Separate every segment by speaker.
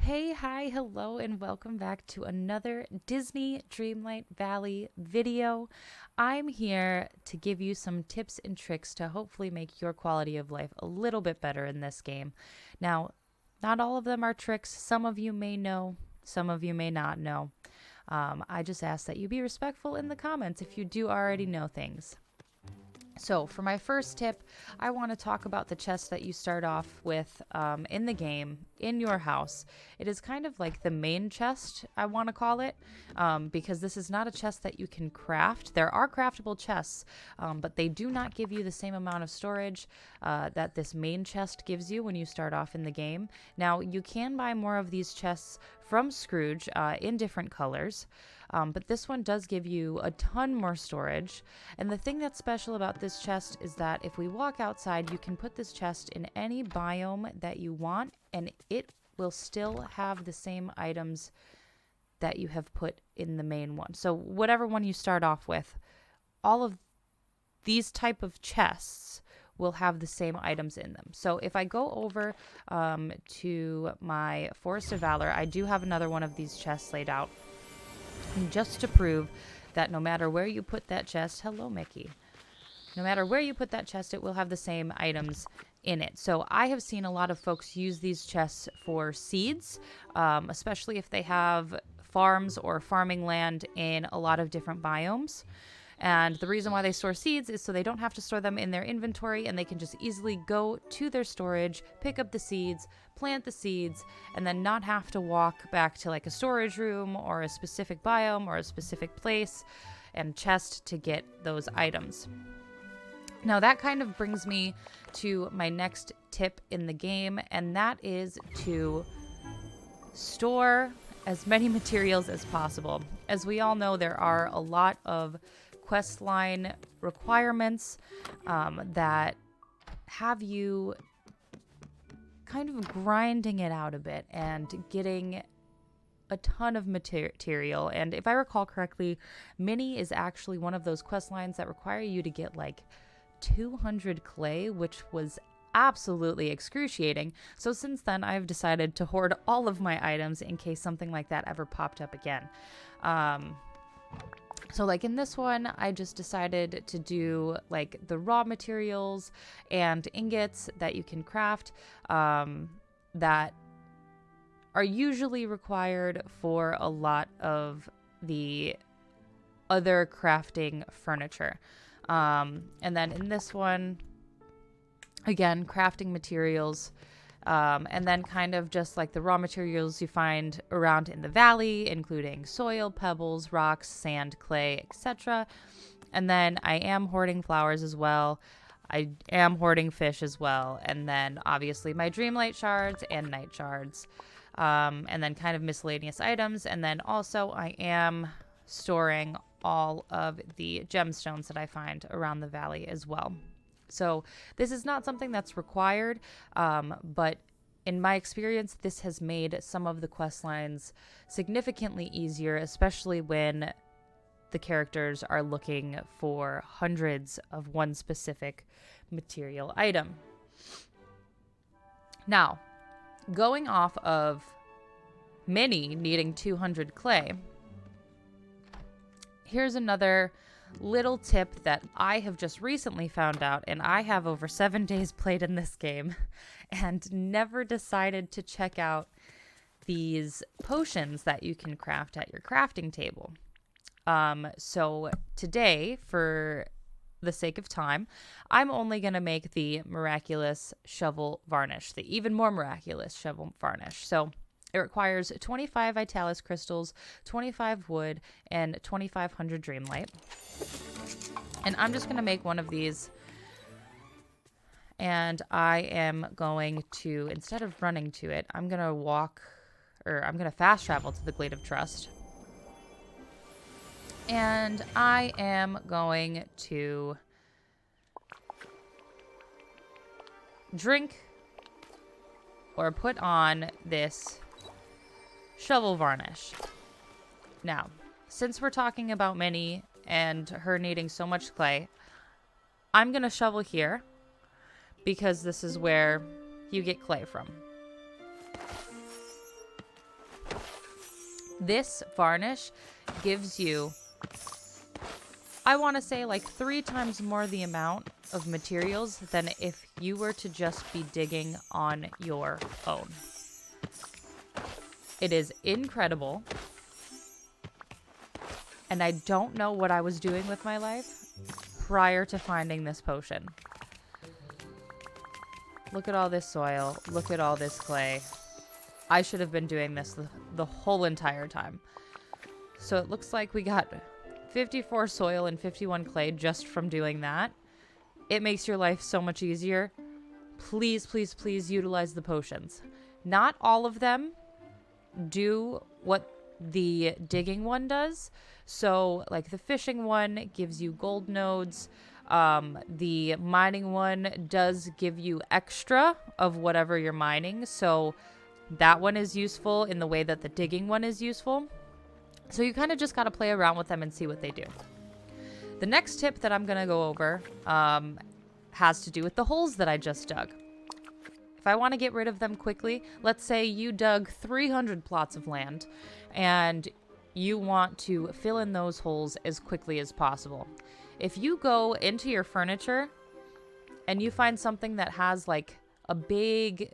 Speaker 1: Hey, hi, hello, and welcome back to another Disney Dreamlight Valley video. I'm here to give you some tips and tricks to hopefully make your quality of life a little bit better in this game. Now, not all of them are tricks. Some of you may know, some of you may not know. I just ask that you be respectful in the comments if you do already know things. So for my first tip, I want to talk about the chest that you start off with in the game, in your house. It is kind of like the main chest, I want to call it, because this is not a chest that you can craft. There are craftable chests, but they do not give you the same amount of storage that this main chest gives you when you start off in the game. Now, you can buy more of these chests from Scrooge in different colors. But this one does give you a ton more storage. And the thing that's special about this chest is that if we walk outside, you can put this chest in any biome that you want, and it will still have the same items that you have put in the main one. So whatever one you start off with, all of these type of chests will have the same items in them. So if I go over to my Forest of Valor, I do have another one of these chests laid out. And just to prove that no matter where you put that chest, hello, Mickey. No matter where you put that chest, it will have the same items in it. So I have seen a lot of folks use these chests for seeds, especially if they have farms or farming land in a lot of different biomes. And the reason why they store seeds is so they don't have to store them in their inventory, and they can just easily go to their storage, pick up the seeds, plant the seeds, and then not have to walk back to like a storage room or a specific biome or a specific place and chest to get those items. Now that kind of brings me to my next tip in the game, and that is to store as many materials as possible. As we all know, there are a lot of quest line requirements that have you kind of grinding it out a bit and getting a ton of material. And if I recall correctly, Mini is actually one of those quest lines that require you to get like 200 clay, which was absolutely excruciating. So since then, I've decided to hoard all of my items in case something like that ever popped up again. So like in this one, I just decided to do like the raw materials and ingots that you can craft that are usually required for a lot of the other crafting furniture. And then in this one, again, crafting materials. And then kind of just like the raw materials you find around in the valley, including soil, pebbles, rocks, sand, clay, etc. And then I am hoarding flowers as well. I am hoarding fish as well. And then obviously my Dreamlight shards and night shards. And then kind of miscellaneous items. And then also I am storing all of the gemstones that I find around the valley as well. So this is not something that's required, but in my experience, this has made some of the quest lines significantly easier, especially when the characters are looking for hundreds of one specific material item. Now, going off of Minnie needing 200 clay, here's another little tip that I have just recently found out, and I have over 7 days played in this game and never decided to check out these potions that you can craft at your crafting table. So today, for the sake of time, I'm only going to make the miraculous shovel varnish, the even more miraculous shovel varnish. So it requires 25 Vitalis crystals, 25 wood, and 2,500 Dreamlight. And I'm just going to make one of these. And I am going to, instead of running to it, I'm going to fast travel to the Glade of Trust. And I am going to drink or put on this shovel varnish. Now, since we're talking about Minnie and her needing so much clay, I'm going to shovel here because this is where you get clay from. This varnish gives you, I want to say, like 3 times more the amount of materials than if you were to just be digging on your own. It is incredible. And I don't know what I was doing with my life prior to finding this potion. Look at all this soil. Look at all this clay. I should have been doing this the whole entire time. So it looks like we got 54 soil and 51 clay just from doing that. It makes your life so much easier. Please, please, please utilize the potions. Not all of them do what the digging one does. So like the fishing one gives you gold nodes. The mining one does give you extra of whatever you're mining. So that one is useful in the way that the digging one is useful. So you kind of just got to play around with them and see what they do. The next tip that I'm going to go over has to do with the holes that I just dug. If I want to get rid of them quickly, let's say you dug 300 plots of land and you want to fill in those holes as quickly as possible. If you go into your furniture and you find something that has like a big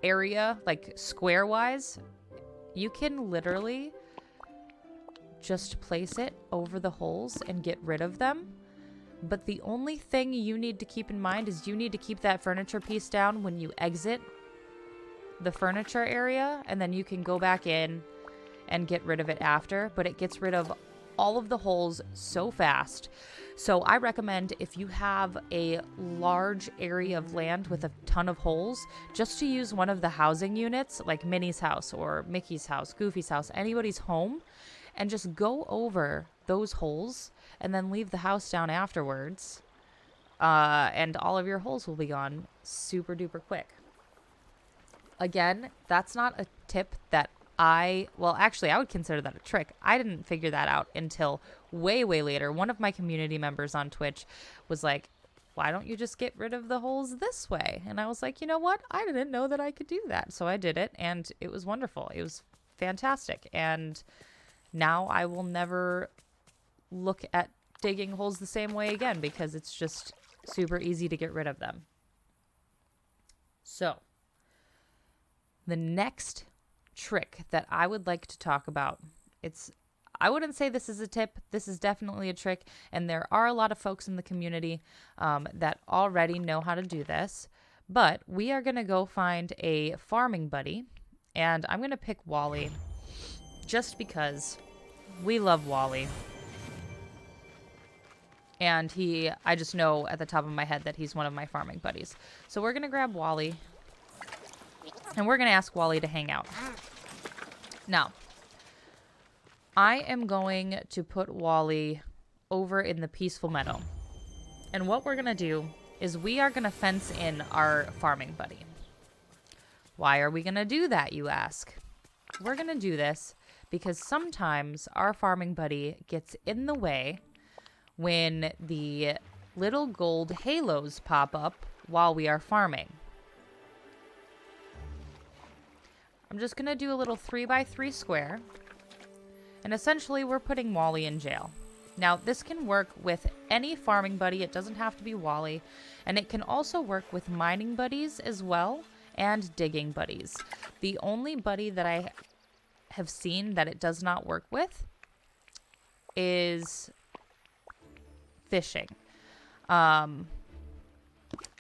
Speaker 1: area, like square-wise, you can literally just place it over the holes and get rid of them. But the only thing you need to keep in mind is you need to keep that furniture piece down when you exit the furniture area, and then you can go back in and get rid of it after. But it gets rid of all of the holes so fast. So I recommend, if you have a large area of land with a ton of holes, just to use one of the housing units, like Minnie's house or Mickey's house, Goofy's house, anybody's home, and just go over those holes and then leave the house down afterwards. And all of your holes will be gone super duper quick. Again, that's not a tip that well, actually, I would consider that a trick. I didn't figure that out until way, way later. One of my community members on Twitch was like, why don't you just get rid of the holes this way? And I was like, you know what? I didn't know that I could do that. So I did it, and it was wonderful. It was fantastic. And now I will never look at digging holes the same way again, because it's just super easy to get rid of them. So the next trick that I would like to talk about, I wouldn't say this is a tip, this is definitely a trick, and there are a lot of folks in the community that already know how to do this, but we are going to go find a farming buddy, and I'm going to pick Wally just because we love Wally. And I just know at the top of my head that he's one of my farming buddies. So we're going to grab Wally, and we're going to ask Wally to hang out. Now, I am going to put Wally over in the peaceful meadow. And what we're going to do is we are going to fence in our farming buddy. Why are we going to do that, you ask? We're going to do this because sometimes our farming buddy gets in the way when the little gold halos pop up while we are farming. I'm just going to do a little 3x3 square. And essentially, we're putting Wally in jail. Now, this can work with any farming buddy. It doesn't have to be Wally. And it can also work with mining buddies as well, and digging buddies. The only buddy that I have seen that it does not work with is fishing. And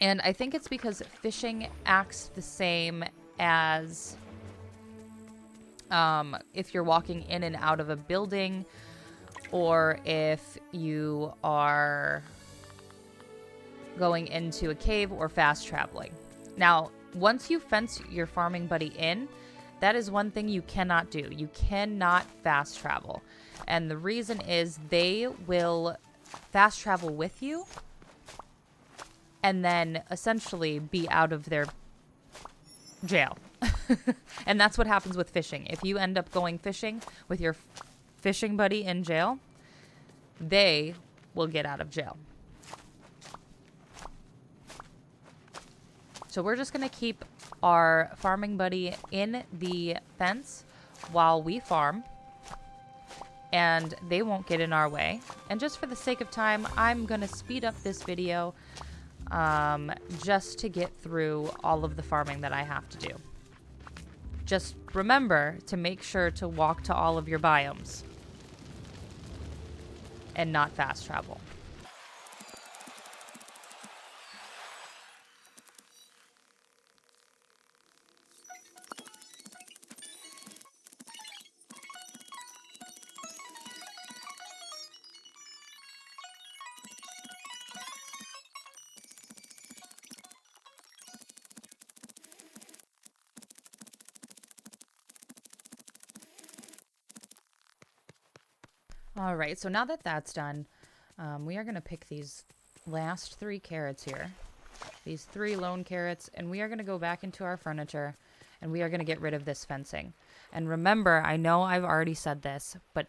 Speaker 1: I think it's because fishing acts the same as if you're walking in and out of a building, or if you are going into a cave or fast traveling. Now, once you fence your farming buddy in, that is one thing you cannot do. You cannot fast travel. And the reason is they will fast travel with you and then essentially be out of their jail. And that's what happens with fishing. If you end up going fishing with your fishing buddy in jail, they will get out of jail. So we're just going to keep our farming buddy in the fence while we farm, and they won't get in our way. And just for the sake of time, I'm going to speed up this video just to get through all of the farming that I have to do. Just remember to make sure to walk to all of your biomes and not fast travel. All right, so now that that's done, we are going to pick these last 3 carrots here, these 3 lone carrots, and we are going to go back into our furniture, and we are going to get rid of this fencing. And remember, I know I've already said this, but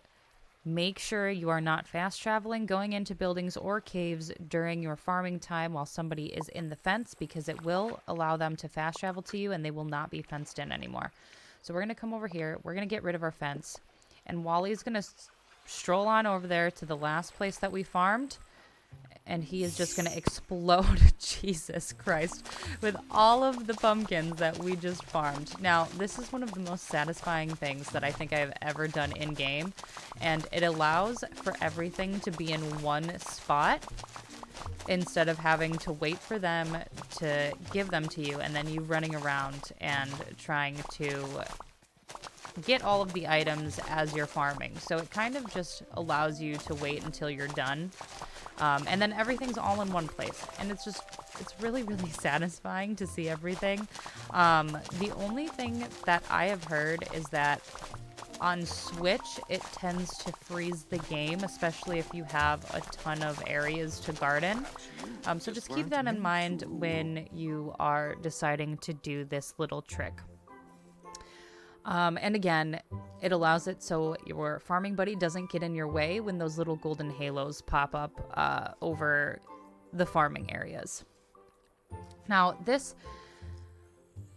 Speaker 1: make sure you are not fast traveling, going into buildings or caves during your farming time while somebody is in the fence, because it will allow them to fast travel to you, and they will not be fenced in anymore. So we're going to come over here, we're going to get rid of our fence, and Wally's going to stroll on over there to the last place that we farmed, and he is just going to explode, Jesus Christ, with all of the pumpkins that we just farmed. Now, this is one of the most satisfying things that I think I've ever done in-game, and it allows for everything to be in one spot instead of having to wait for them to give them to you, and then you running around and trying to get all of the items as you're farming. So it kind of just allows you to wait until you're done. And then everything's all in one place. And it's really, really satisfying to see everything. The only thing that I have heard is that on Switch, it tends to freeze the game, especially if you have a ton of areas to garden. So just keep that in mind when you are deciding to do this little trick. And again, it allows it so your farming buddy doesn't get in your way when those little golden halos pop up over the farming areas. Now, this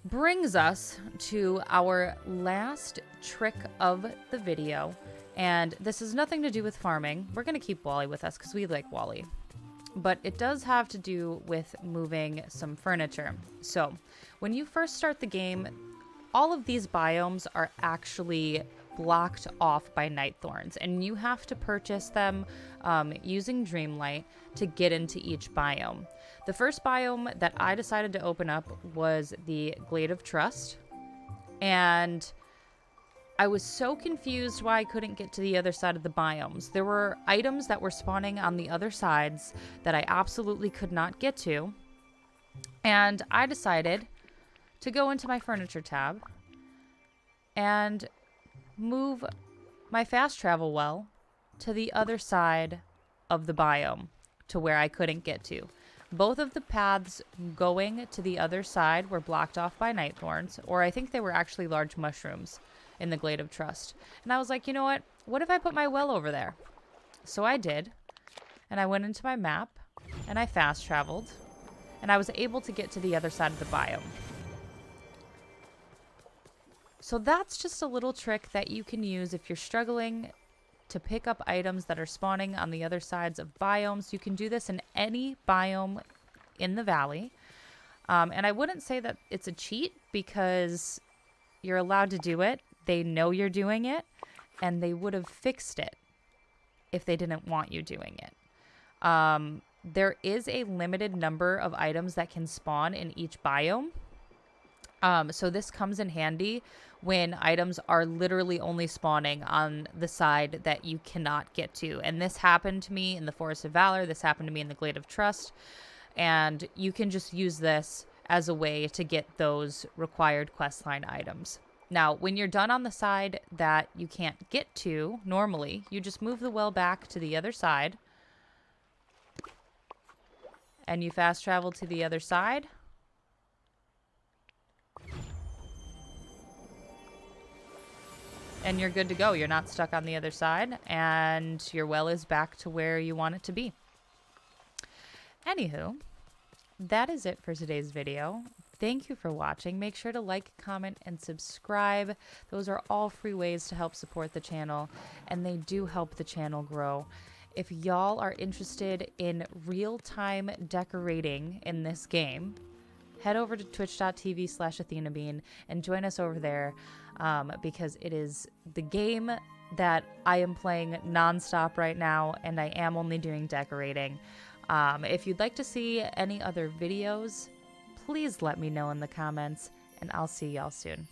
Speaker 1: brings us to our last trick of the video, and this has nothing to do with farming. We're going to keep Wally with us because we like Wally, but it does have to do with moving some furniture. So when you first start the game, all of these biomes are actually blocked off by night thorns, and you have to purchase them using Dreamlight to get into each biome. The first biome that I decided to open up was the Glade of Trust, and I was so confused why I couldn't get to the other side of the biomes. There were items that were spawning on the other sides that I absolutely could not get to, and I decided to go into my furniture tab and move my fast travel well to the other side of the biome to where I couldn't get to. Both of the paths going to the other side were blocked off by night thorns, or I think they were actually large mushrooms in the Glade of Trust. And I was like, you know what if I put my well over there? So I did, and I went into my map and I fast traveled, and I was able to get to the other side of the biome. So that's just a little trick that you can use if you're struggling to pick up items that are spawning on the other sides of biomes. You can do this in any biome in the valley. And I wouldn't say that it's a cheat because you're allowed to do it. They know you're doing it, and they would have fixed it if they didn't want you doing it. There is a limited number of items that can spawn in each biome. So this comes in handy when items are literally only spawning on the side that you cannot get to. And this happened to me in the Forest of Valor. This happened to me in the Glade of Trust. And you can just use this as a way to get those required questline items. Now, when you're done on the side that you can't get to normally, you just move the well back to the other side. And you fast travel to the other side. And you're good to go. You're not stuck on the other side, and your well is back to where you want it to be. Anywho, that is it for today's video. Thank you for watching. Make sure to like, comment, and subscribe. Those are all free ways to help support the channel, and they do help the channel grow. If y'all are interested in real-time decorating in this game, head over to twitch.tv/AthenaBean and join us over there, because it is the game that I am playing nonstop right now, and I am only doing decorating. If you'd like to see any other videos, please let me know in the comments, and I'll see y'all soon.